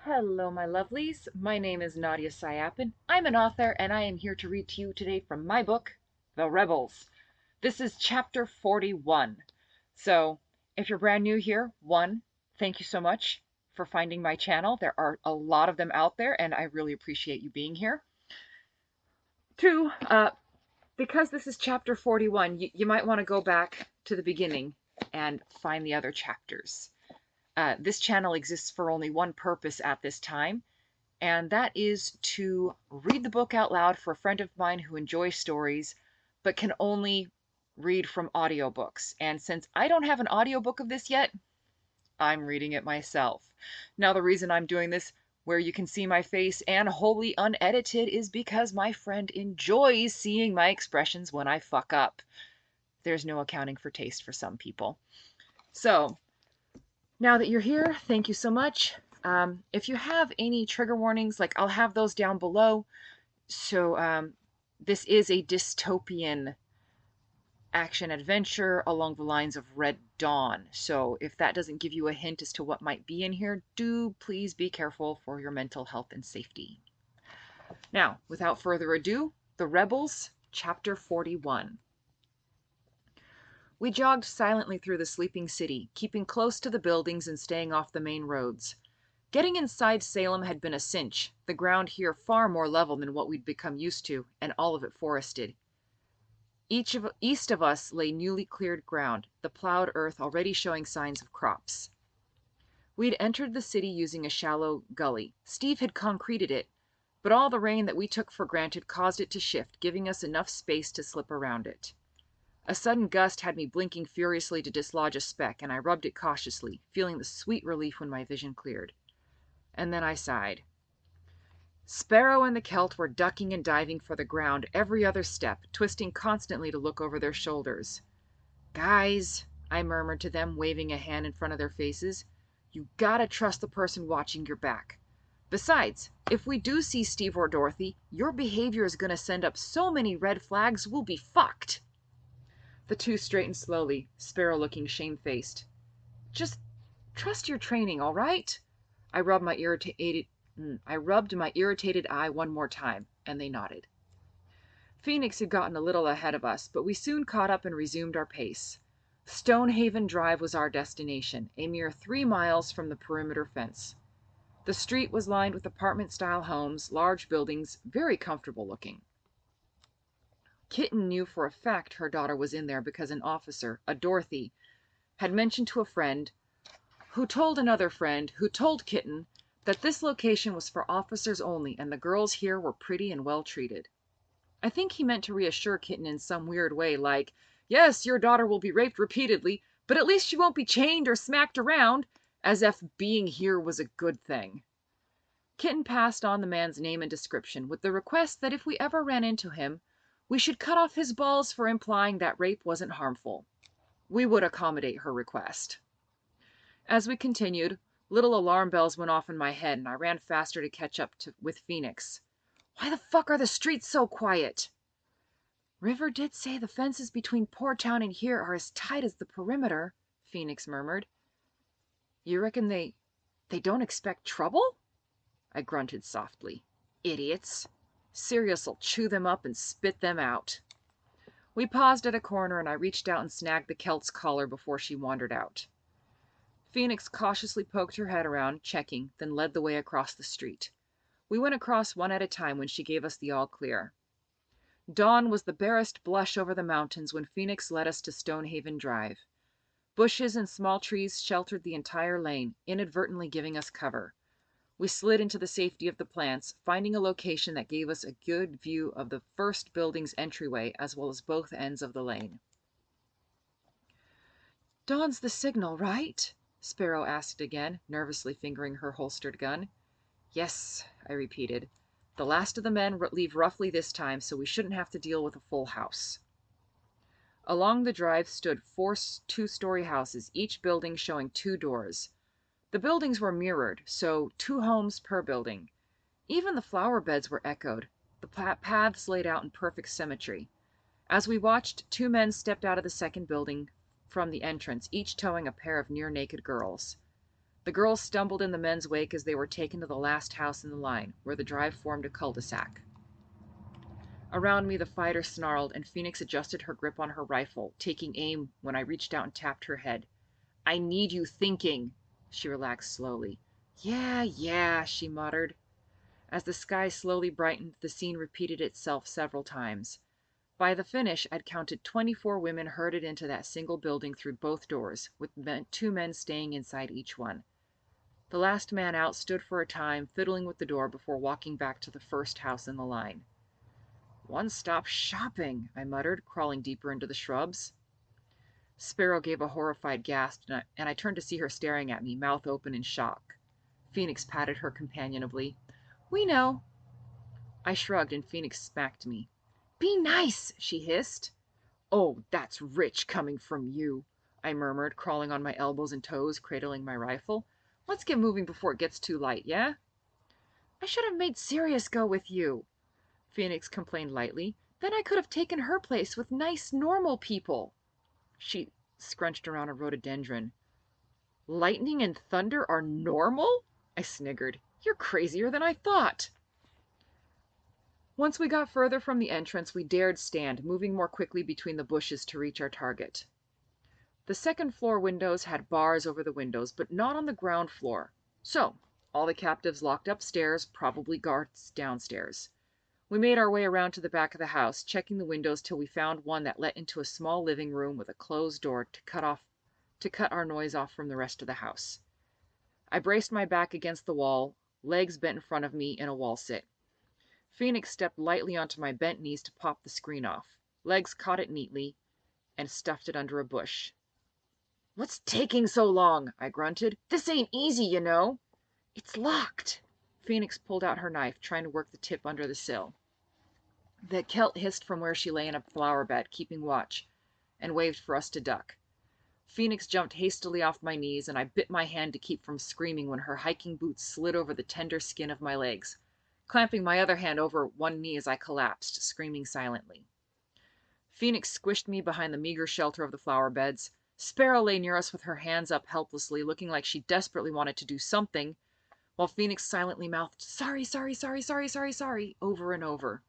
Hello, my lovelies. My name is Nadia Sayapin. I'm an author, and I am here to read to you today from my book, The Rebels. This is chapter 41. So, if you're brand new here, one, thank you so much for finding my channel. There are a lot of them out there, and I really appreciate you being here. Two, because this is chapter 41, you might want to go back to the beginning and find the other chapters. This channel exists for only one purpose at this time, and that is to read the book out loud for a friend of mine who enjoys stories but can only read from audiobooks. And since I don't have an audiobook of this yet, I'm reading it myself. Now, the reason I'm doing this where you can see my face and wholly unedited is because my friend enjoys seeing my expressions when I fuck up. There's no accounting for taste for some people. So, now that you're here, thank you so much. If you have any trigger warnings, I'll have those down below. So this is a dystopian action adventure along the lines of Red Dawn. So if that doesn't give you a hint as to what might be in here, do please be careful for your mental health and safety. Now, without further ado, The Rebels, Chapter 41. We jogged silently through the sleeping city, keeping close to the buildings and staying off the main roads. Getting inside Salem had been a cinch, the ground here far more level than what we'd become used to, and all of it forested. East of us lay newly cleared ground, the plowed earth already showing signs of crops. We'd entered the city using a shallow gully. Steve had concreted it, but all the rain that we took for granted caused it to shift, giving us enough space to slip around it. A sudden gust had me blinking furiously to dislodge a speck, and I rubbed it cautiously, feeling the sweet relief when my vision cleared. And then I sighed. Sparrow and the Celt were ducking and diving for the ground every other step, twisting constantly to look over their shoulders. "Guys," I murmured to them, waving a hand in front of their faces, "you gotta trust the person watching your back. Besides, if we do see Steve or Dorothy, your behavior is gonna send up so many red flags we'll be fucked." The two straightened slowly, Sparrow looking shamefaced. "Just trust your training, all right?" I rubbed my irritated eye one more time, and they nodded. Phoenix had gotten a little ahead of us, but we soon caught up and resumed our pace. Stonehaven Drive was our destination, a mere 3 miles from the perimeter fence. The street was lined with apartment-style homes, large buildings, very comfortable looking. Kitten knew for a fact her daughter was in there because an officer, a Dorothy, had mentioned to a friend, who told another friend, who told Kitten, that this location was for officers only and the girls here were pretty and well treated. I think he meant to reassure Kitten in some weird way, like, "Yes, your daughter will be raped repeatedly, but at least she won't be chained or smacked around," as if being here was a good thing. Kitten passed on the man's name and description, with the request that if we ever ran into him, we should cut off his balls for implying that rape wasn't harmful. We would accommodate her request. As we continued, little alarm bells went off in my head, and I ran faster to catch up with Phoenix. "Why the fuck are the streets so quiet?" "River did say the fences between Poor Town and here are as tight as the perimeter," Phoenix murmured. "You reckon they don't expect trouble?" I grunted softly. "Idiots. Sirius'll chew them up and spit them out." We paused at a corner, and I reached out and snagged the Celt's collar before she wandered out. Phoenix cautiously poked her head around, checking, then led the way across the street. We went across one at a time when she gave us the all clear. Dawn was the barest blush over the mountains when Phoenix led us to Stonehaven Drive. Bushes and small trees sheltered the entire lane, inadvertently giving us cover. We slid into the safety of the plants, finding a location that gave us a good view of the first building's entryway as well as both ends of the lane. "Dawn's the signal, right?" Sparrow asked again, nervously fingering her holstered gun. "Yes," I repeated. "The last of the men leave roughly this time, so we shouldn't have to deal with a full house." Along the drive stood 4 two-story houses, each building showing 2 doors. The buildings were mirrored, so 2 homes per building. Even the flower beds were echoed, the paths laid out in perfect symmetry. As we watched, 2 men stepped out of the second building from the entrance, each towing a pair of near-naked girls. The girls stumbled in the men's wake as they were taken to the last house in the line, where the drive formed a cul-de-sac. Around me, the fighter snarled, and Phoenix adjusted her grip on her rifle, taking aim when I reached out and tapped her head. "I need you thinking." She relaxed slowly. Yeah, she muttered. As the sky slowly brightened, the scene repeated itself several times. By the finish, I'd counted 24 women herded into that single building through both doors, with 2 men staying inside each one. The last man out stood for a time, fiddling with the door before walking back to the first house in the line. "One-stop shopping," I muttered, crawling deeper into the shrubs. Sparrow gave a horrified gasp, and I turned to see her staring at me, mouth open in shock. Phoenix patted her companionably. "We know." I shrugged, and Phoenix smacked me. "Be nice," she hissed. "Oh, that's rich coming from you," I murmured, crawling on my elbows and toes, cradling my rifle. "Let's get moving before it gets too light, yeah?" "I should have made Sirius go with you," Phoenix complained lightly. "Then I could have taken her place with nice, normal people." She scrunched around a rhododendron. "Lightning and thunder are normal?" I sniggered. "You're crazier than I thought." Once we got further from the entrance, we dared stand, moving more quickly between the bushes to reach our target. The second-floor windows had bars over the windows, but not on the ground floor. So, all the captives locked upstairs, probably guards downstairs. We made our way around to the back of the house, checking the windows till we found one that let into a small living room with a closed door to cut our noise off from the rest of the house. I braced my back against the wall, legs bent in front of me in a wall sit. Phoenix stepped lightly onto my bent knees to pop the screen off. Legs caught it neatly and stuffed it under a bush. "What's taking so long?" I grunted. "This ain't easy, you know." "It's locked." Phoenix pulled out her knife, trying to work the tip under the sill. The Celt hissed from where she lay in a flower bed, keeping watch, and waved for us to duck. Phoenix jumped hastily off my knees, and I bit my hand to keep from screaming when her hiking boots slid over the tender skin of my legs, clamping my other hand over one knee as I collapsed, screaming silently. Phoenix squished me behind the meager shelter of the flower beds. Sparrow lay near us with her hands up helplessly, looking like she desperately wanted to do something, while Phoenix silently mouthed, "Sorry, sorry, sorry, sorry, sorry, sorry," over and over.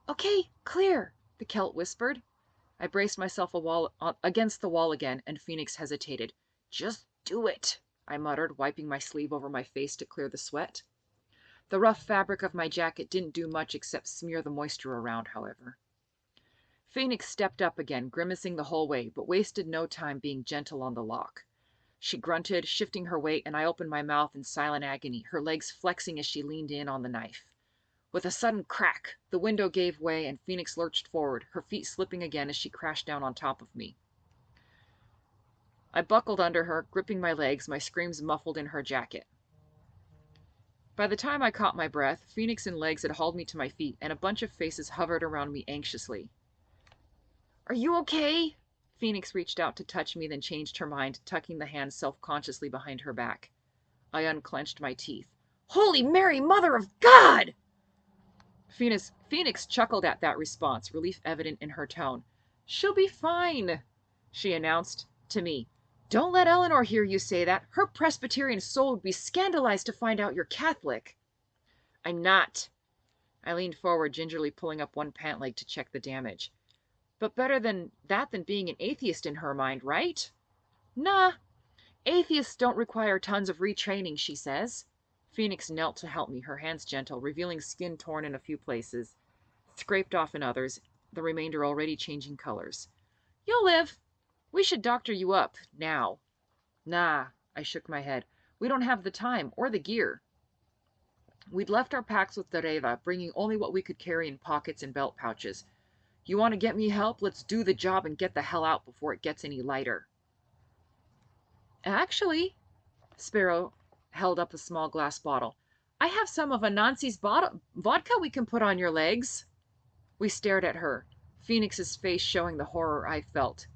"Okay, clear," the Celt whispered. I braced myself against the wall again, and Phoenix hesitated. "Just do it," I muttered, wiping my sleeve over my face to clear the sweat. The rough fabric of my jacket didn't do much except smear the moisture around, however. Phoenix stepped up again, grimacing the whole way, but wasted no time being gentle on the lock. She grunted, shifting her weight, and I opened my mouth in silent agony, her legs flexing as she leaned in on the knife. With a sudden crack, the window gave way and Phoenix lurched forward, her feet slipping again as she crashed down on top of me. I buckled under her, gripping my legs, my screams muffled in her jacket. By the time I caught my breath, Phoenix and Legs had hauled me to my feet, and a bunch of faces hovered around me anxiously. "Are you okay?" Phoenix reached out to touch me, then changed her mind, tucking the hand self-consciously behind her back. I unclenched my teeth. "Holy Mary, Mother of God!" Phoenix chuckled at that response, relief evident in her tone. "She'll be fine," she announced to me. "Don't let Eleanor hear you say that. Her Presbyterian soul would be scandalized to find out you're Catholic." "I'm not." I leaned forward, gingerly pulling up one pant leg to check the damage. "But better than being an atheist in her mind, right?" "Nah. Atheists don't require tons of retraining," she says. Phoenix knelt to help me, her hands gentle, revealing skin torn in a few places, scraped off in others, the remainder already changing colors. "You'll live. We should doctor you up, now." "Nah," I shook my head. "We don't have the time, or the gear." We'd left our packs with Dereva, bringing only what we could carry in pockets and belt pouches. "You want to get me help? Let's do the job and get the hell out before it gets any lighter." "Actually," Sparrow held up a small glass bottle, "I have some of Anansi's vodka we can put on your legs." We stared at her, Phoenix's face showing the horror I felt.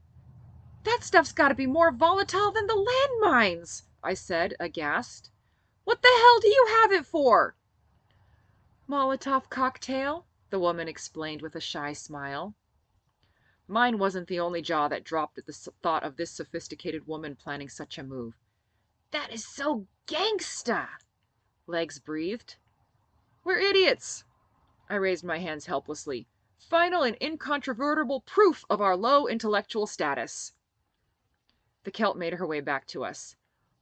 "That stuff's got to be more volatile than the landmines," I said, aghast. "What the hell do you have it for?" "Molotov cocktail," the woman explained with a shy smile. Mine wasn't the only jaw that dropped at the thought of this sophisticated woman planning such a move. That is so gangsta, Legs breathed. We're idiots. I raised my hands helplessly. Final and incontrovertible proof of our low intellectual status. The Celt made her way back to us.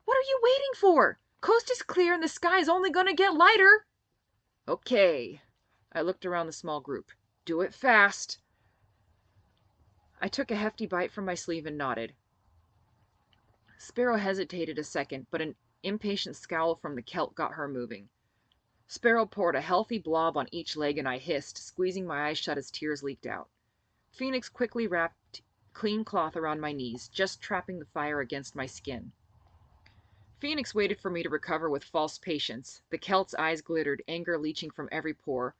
What are you waiting for? Coast is clear and the sky is only going to get lighter. Okay. I looked around the small group. Do it fast. I took a hefty bite from my sleeve and nodded. Sparrow hesitated a second, but an impatient scowl from the Celt got her moving. Sparrow poured a healthy blob on each leg, and I hissed, squeezing my eyes shut as tears leaked out. Phoenix quickly wrapped clean cloth around my knees, just trapping the fire against my skin. Phoenix waited for me to recover with false patience. The Celt's eyes glittered, anger leaching from every pore,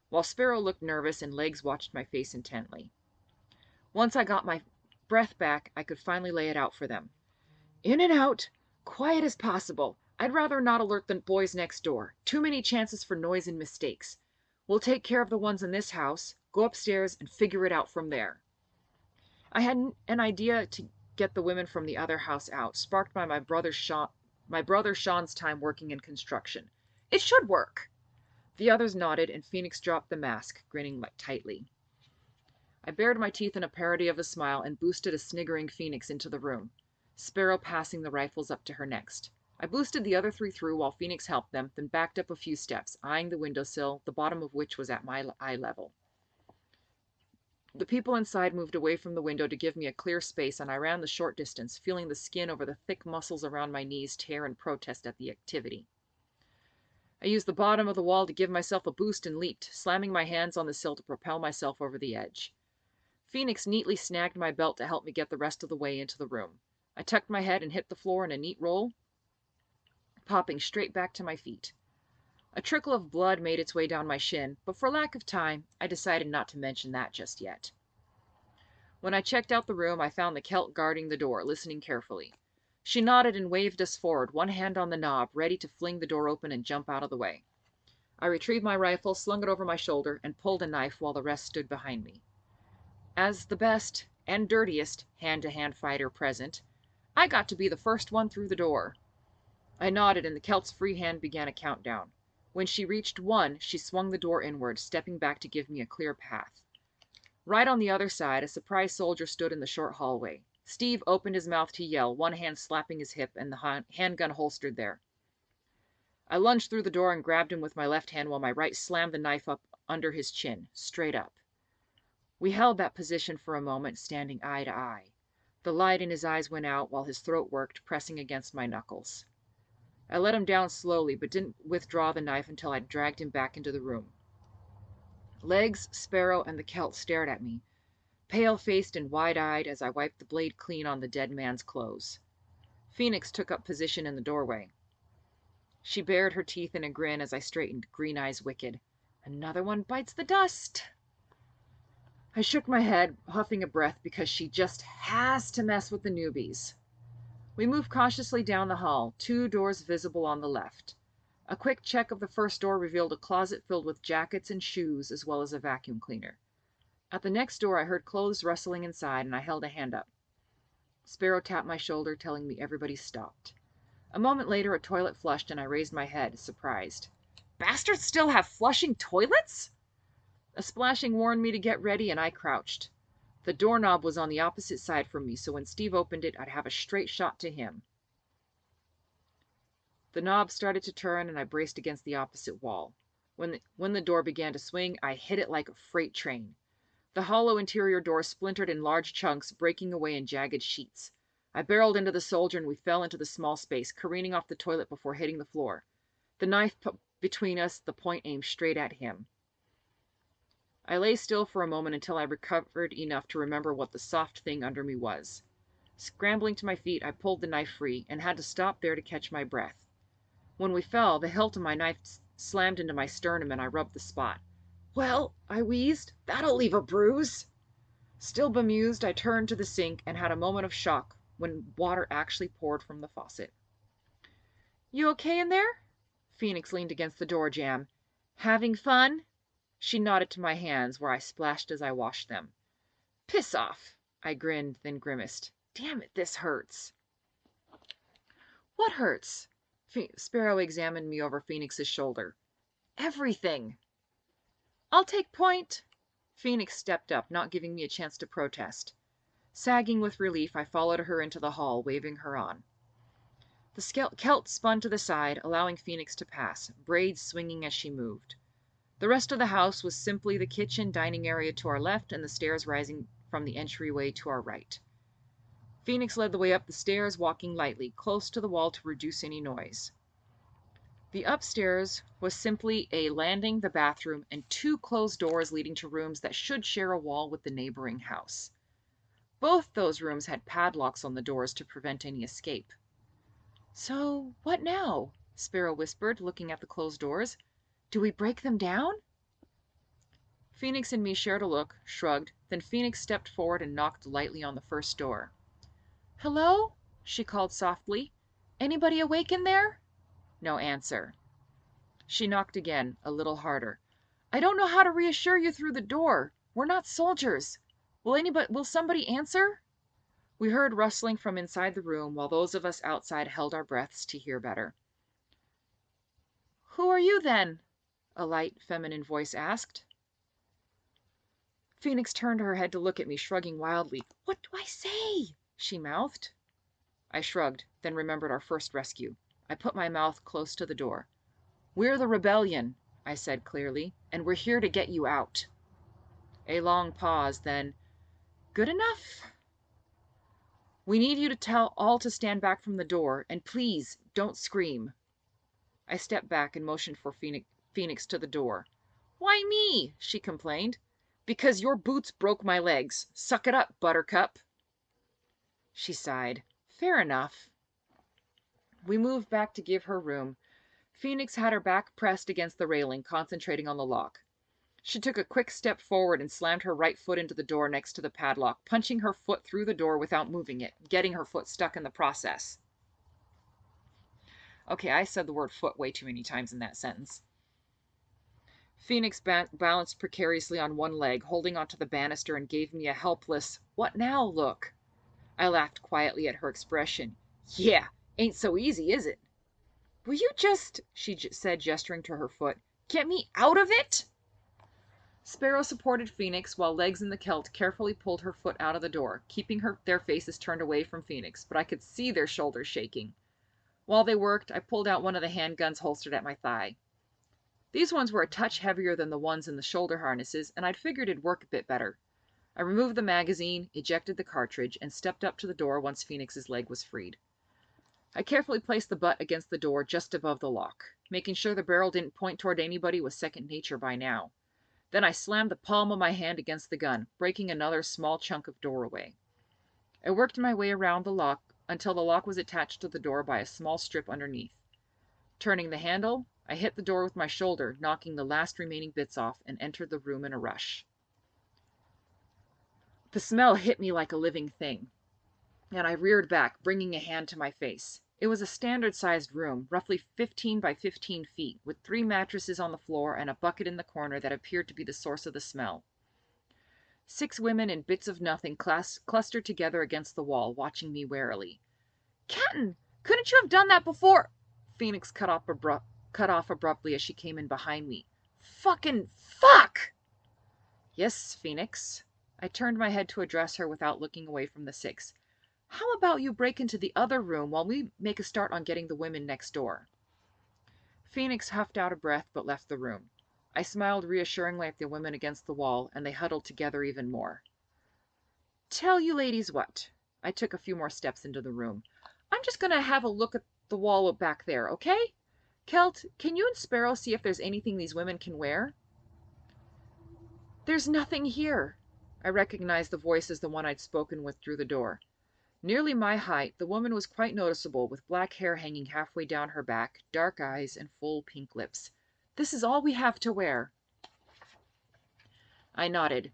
while Sparrow looked nervous and Legs watched my face intently. Once I got my breath back, I could finally lay it out for them. In and out, quiet as possible. I'd rather not alert the boys next door. Too many chances for noise and mistakes. We'll take care of the ones in this house, go upstairs, and figure it out from there. I had an idea to get the women from the other house out, sparked by my brother Sean's time working in construction. It should work. The others nodded, and Phoenix dropped the mask, grinning tightly. I bared my teeth in a parody of a smile and boosted a sniggering Phoenix into the room, Sparrow passing the rifles up to her next. I boosted the other three through while Phoenix helped them, then backed up a few steps, eyeing the windowsill, the bottom of which was at my eye level. The people inside moved away from the window to give me a clear space, and I ran the short distance, feeling the skin over the thick muscles around my knees tear in protest at the activity. I used the bottom of the wall to give myself a boost and leaped, slamming my hands on the sill to propel myself over the edge. Phoenix neatly snagged my belt to help me get the rest of the way into the room. I tucked my head and hit the floor in a neat roll, popping straight back to my feet. A trickle of blood made its way down my shin, but for lack of time, I decided not to mention that just yet. When I checked out the room, I found the Celt guarding the door, listening carefully. She nodded and waved us forward, one hand on the knob, ready to fling the door open and jump out of the way. I retrieved my rifle, slung it over my shoulder, and pulled a knife while the rest stood behind me. As the best and dirtiest hand-to-hand fighter present, I got to be the first one through the door. I nodded, and the Celt's free hand began a countdown. When she reached 1, she swung the door inward, stepping back to give me a clear path. Right on the other side, a surprised soldier stood in the short hallway. Steve opened his mouth to yell, one hand slapping his hip and the handgun holstered there. I lunged through the door and grabbed him with my left hand while my right slammed the knife up under his chin, straight up. We held that position for a moment, standing eye to eye. The light in his eyes went out while his throat worked, pressing against my knuckles. I let him down slowly, but didn't withdraw the knife until I'd dragged him back into the room. Legs, Sparrow, and the Celt stared at me, pale-faced and wide-eyed as I wiped the blade clean on the dead man's clothes. Phoenix took up position in the doorway. She bared her teeth in a grin as I straightened, green eyes wicked. Another one bites the dust. I shook my head, huffing a breath because she just has to mess with the newbies. We moved cautiously down the hall, 2 doors visible on the left. A quick check of the first door revealed a closet filled with jackets and shoes, as well as a vacuum cleaner. At the next door, I heard clothes rustling inside, and I held a hand up. Sparrow tapped my shoulder, telling me everybody stopped. A moment later, a toilet flushed, and I raised my head, surprised. Bastards still have flushing toilets? A splashing warned me to get ready, and I crouched. The doorknob was on the opposite side from me, so when Steve opened it, I'd have a straight shot to him. The knob started to turn, and I braced against the opposite wall. When the door began to swing, I hit it like a freight train. The hollow interior door splintered in large chunks, breaking away in jagged sheets. I barreled into the soldier, and we fell into the small space, careening off the toilet before hitting the floor. The knife between us, the point aimed straight at him. I lay still for a moment until I recovered enough to remember what the soft thing under me was. Scrambling to my feet, I pulled the knife free, and had to stop there to catch my breath. When we fell, the hilt of my knife slammed into my sternum, and I rubbed the spot. Well, I wheezed, that'll leave a bruise. Still bemused, I turned to the sink and had a moment of shock when water actually poured from the faucet. You okay in there? Phoenix leaned against the door jamb. Having fun? She nodded to my hands, where I splashed as I washed them. Piss off, I grinned, then grimaced. Damn it, this hurts. What hurts? Sparrow examined me over Phoenix's shoulder. Everything. I'll take point. Phoenix stepped up, not giving me a chance to protest. Sagging with relief, I followed her into the hall, waving her on. The Celt spun to the side, allowing Phoenix to pass, braids swinging as she moved. The rest of the house was simply the kitchen dining area to our left and the stairs rising from the entryway to our right. Phoenix led the way up the stairs, walking lightly, close to the wall to reduce any noise. The upstairs was simply a landing, the bathroom, and 2 closed doors leading to rooms that should share a wall with the neighboring house. Both those rooms had padlocks on the doors to prevent any escape. "So, what now?" Sparrow whispered, looking at the closed doors. "Do we break them down?" Phoenix and me shared a look, shrugged, then Phoenix stepped forward and knocked lightly on the first door. "Hello?" she called softly. "Anybody awake in there?" No answer. She knocked again, a little harder. "I don't know how to reassure you through the door. We're not soldiers. Will somebody answer?" We heard rustling from inside the room, while those of us outside held our breaths to hear better. "Who are you, then?" a light, feminine voice asked. Phoenix turned her head to look at me, shrugging wildly. "What do I say?" she mouthed. I shrugged, then remembered our first rescue. I put my mouth close to the door. "We're the rebellion," I said clearly, "and we're here to get you out." A long pause, then, "Good enough. We need you to tell all to stand back from the door, and please, don't scream." I stepped back and motioned for Phoenix to the door. "Why me?" she complained. "Because your boots broke my legs. Suck it up, Buttercup." She sighed. "Fair enough." We moved back to give her room. Phoenix had her back pressed against the railing, concentrating on the lock. She took a quick step forward and slammed her right foot into the door next to the padlock, punching her foot through the door without moving it, getting her foot stuck in the process. Okay, I said the word foot way too many times in that sentence. Phoenix balanced precariously on one leg, holding onto the banister, and gave me a helpless, "What now?" look. I laughed quietly at her expression. "Yeah, ain't so easy, is it?" "Will you just," she said, gesturing to her foot, "get me out of it?" Sparrow supported Phoenix while Legs and the Celt carefully pulled her foot out of the door, keeping their faces turned away from Phoenix, but I could see their shoulders shaking. While they worked, I pulled out one of the handguns holstered at my thigh. These ones were a touch heavier than the ones in the shoulder harnesses, and I'd figured it'd work a bit better. I removed the magazine, ejected the cartridge, and stepped up to the door once Phoenix's leg was freed. I carefully placed the butt against the door just above the lock. Making sure the barrel didn't point toward anybody was second nature by now. Then I slammed the palm of my hand against the gun, breaking another small chunk of door away. I worked my way around the lock until the lock was attached to the door by a small strip underneath. Turning the handle, I hit the door with my shoulder, knocking the last remaining bits off, and entered the room in a rush. The smell hit me like a living thing, and I reared back, bringing a hand to my face. It was a standard-sized room, roughly 15 by 15 feet, with 3 mattresses on the floor and a bucket in the corner that appeared to be the source of the smell. 6 women in bits of nothing clustered together against the wall, watching me warily. "Captain, couldn't you have done that before?" Phoenix cut off abruptly as she came in behind me. "Fucking fuck!" "Yes, Phoenix." I turned my head to address her without looking away from the 6. "How about you break into the other room while we make a start on getting the women next door?" Phoenix huffed out a breath but left the room. I smiled reassuringly at the women against the wall, and they huddled together even more. "Tell you ladies what." I took a few more steps into the room. "I'm just going to have a look at the wall back there, okay? Celt, can you and Sparrow see if there's anything these women can wear?" "There's nothing here." I recognized the voice as the one I'd spoken with through the door. Nearly my height, the woman was quite noticeable, with black hair hanging halfway down her back, dark eyes, and full pink lips. "This is all we have to wear." I nodded.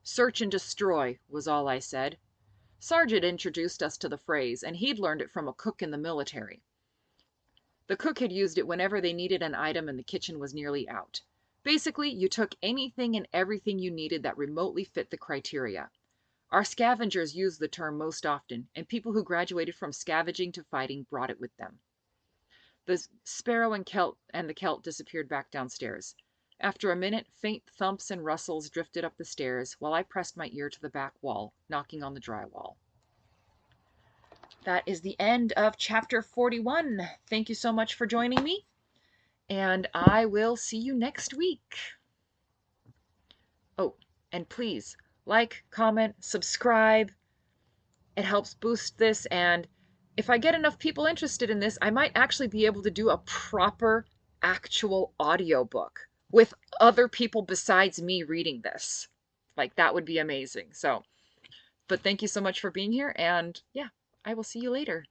"Search and destroy," was all I said. Sargent introduced us to the phrase, and he'd learned it from a cook in the military. The cook had used it whenever they needed an item and the kitchen was nearly out. Basically, you took anything and everything you needed that remotely fit the criteria. Our scavengers used the term most often, and people who graduated from scavenging to fighting brought it with them. The sparrow and the Celt disappeared back downstairs. After a minute, faint thumps and rustles drifted up the stairs while I pressed my ear to the back wall, knocking on the drywall. That is the end of chapter 41. Thank you so much for joining me, and I will see you next week. Oh, and please like, comment, subscribe. It helps boost this, and if I get enough people interested in this, I might actually be able to do a proper, actual audiobook with other people besides me reading this. Like, that would be amazing. So, but thank you so much for being here, and yeah, I will see you later.